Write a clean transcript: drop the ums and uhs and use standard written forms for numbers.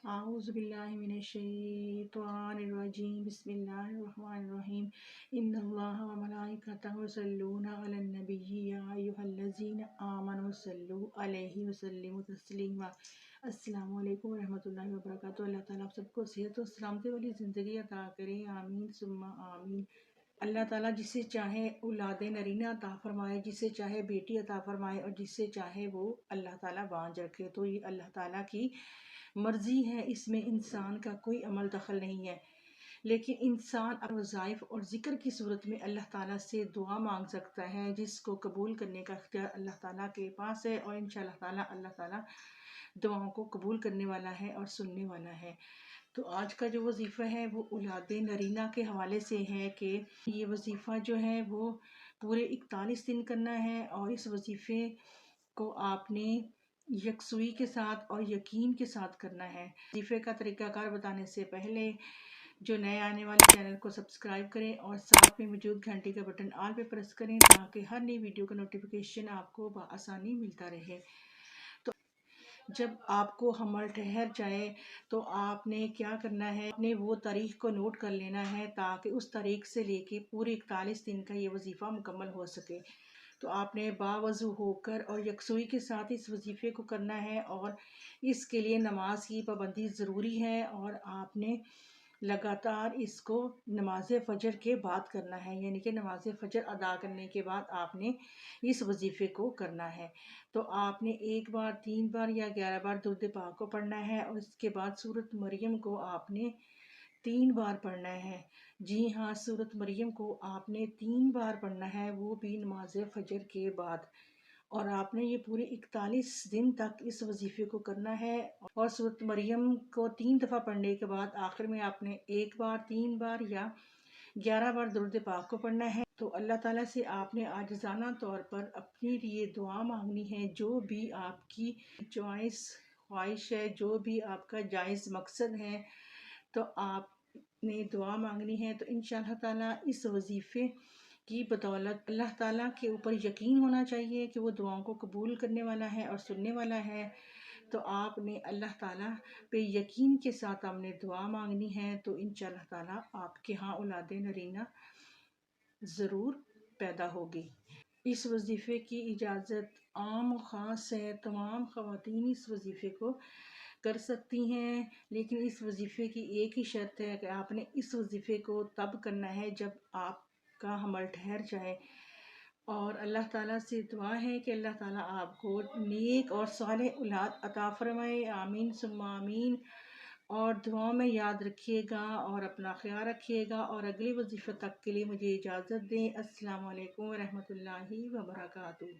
اعوذ باللہ من الشیطان الرجیم بسم اللہ الرحمن الرحیم ان اللہ وملائکتہ یصلون علی النبی یا ایھا الذین آمنوا صلوا علیہ وسلموا تسلیما۔ السلام علیکم ورحمۃ اللہ وبرکاتہ۔ اللہ تعالیٰ آپ سب کو صحت و سلامتی والی زندگی عطا کرے، آمین ثم آمین۔ اللہ تعالیٰ جسے چاہے اولاد نرینہ عطا فرمائے، جسے چاہے بیٹی عطا فرمائے، اور جسے چاہے وہ اللہ تعالیٰ بانجھ رکھے۔ تو یہ اللہ تعالیٰ کی مرضی ہے، اس میں انسان کا کوئی عمل دخل نہیں ہے، لیکن انسان وظائف اور ذکر کی صورت میں اللہ تعالیٰ سے دعا مانگ سکتا ہے، جس کو قبول کرنے کا اختیار اللہ تعالیٰ کے پاس ہے، اور انشاءاللہ تعالیٰ اللہ تعالیٰ دعاؤں کو قبول کرنے والا ہے اور سننے والا ہے۔ تو آج کا جو وظیفہ ہے وہ اولاد نرینہ کے حوالے سے ہے کہ یہ وظیفہ جو ہے وہ پورے 41 دن کرنا ہے، اور اس وظیفے کو آپ نے یکسوئی کے ساتھ اور یقین کے ساتھ کرنا ہے۔ وظیفے کا طریقہ کار بتانے سے پہلے جو نئے آنے والے چینل کو سبسکرائب کریں اور ساتھ میں موجود گھنٹی کا بٹن آل پہ پریس کریں تاکہ ہر نئی ویڈیو کا نوٹیفیکیشن آپ کو بآسانی ملتا رہے۔ تو جب آپ کو حمل ٹھہر جائے تو آپ نے کیا کرنا ہے، آپ نے وہ تاریخ کو نوٹ کر لینا ہے تاکہ اس تاریخ سے لے کے پورے 41 دن کا یہ وظیفہ مکمل ہو سکے۔ تو آپ نے باوضو ہو کر اور یکسوئی کے ساتھ اس وظیفے کو کرنا ہے، اور اس کے لیے نماز کی پابندی ضروری ہے، اور آپ نے لگاتار اس کو نماز فجر کے بعد کرنا ہے، یعنی کہ نماز فجر ادا کرنے کے بعد آپ نے اس وظیفے کو کرنا ہے۔ تو آپ نے 1 بار، 3 بار یا 11 بار درود پاک کو پڑھنا ہے، اور اس کے بعد سورۃ مریم کو آپ نے 3 بار پڑھنا ہے۔ جی ہاں، سورۃ مریم کو آپ نے 3 بار پڑھنا ہے، وہ بھی نماز فجر کے بعد، اور آپ نے یہ پورے 41 دن تک اس وظیفے کو کرنا ہے۔ اور سورۃ مریم کو 3 دفعہ پڑھنے کے بعد آخر میں آپ نے 1 بار، 3 بار یا 11 بار درود پاک کو پڑھنا ہے۔ تو اللہ تعالیٰ سے آپ نے عاجزانہ طور پر اپنے لیے دعا مانگنی ہے، جو بھی آپ کی چوائس خواہش ہے، جو بھی آپ کا جائز مقصد ہے، تو آپ نے دعا مانگنی ہے۔ تو انشاءاللہ تعالیٰ اس وظیفے کی بدولت اللہ تعالیٰ کے اوپر یقین ہونا چاہیے کہ وہ دعاؤں کو قبول کرنے والا ہے اور سننے والا ہے۔ تو آپ نے اللہ تعالیٰ پہ یقین کے ساتھ آپ نے دعا مانگنی ہے، تو انشاءاللہ تعالیٰ آپ کے ہاں اولاد نرینہ ضرور پیدا ہوگی۔ اس وظیفے کی اجازت عام و خاص ہے، تمام خواتین اس وظیفے کو کر سکتی ہیں، لیکن اس وظیفے کی ایک ہی شرط ہے کہ آپ نے اس وظیفے کو تب کرنا ہے جب آپ کا حمل ٹھہر جائے۔ اور اللہ تعالیٰ سے دعا ہے کہ اللہ تعالیٰ آپ کو نیک اور صالح اولاد عطا فرمائے، آمین ثم آمین۔ اور دعاؤں میں یاد رکھیے گا اور اپنا خیال رکھیے گا، اور اگلے وظیفے تک کے لیے مجھے اجازت دیں۔ السلام علیکم ورحمۃ اللہ وبرکاتہ۔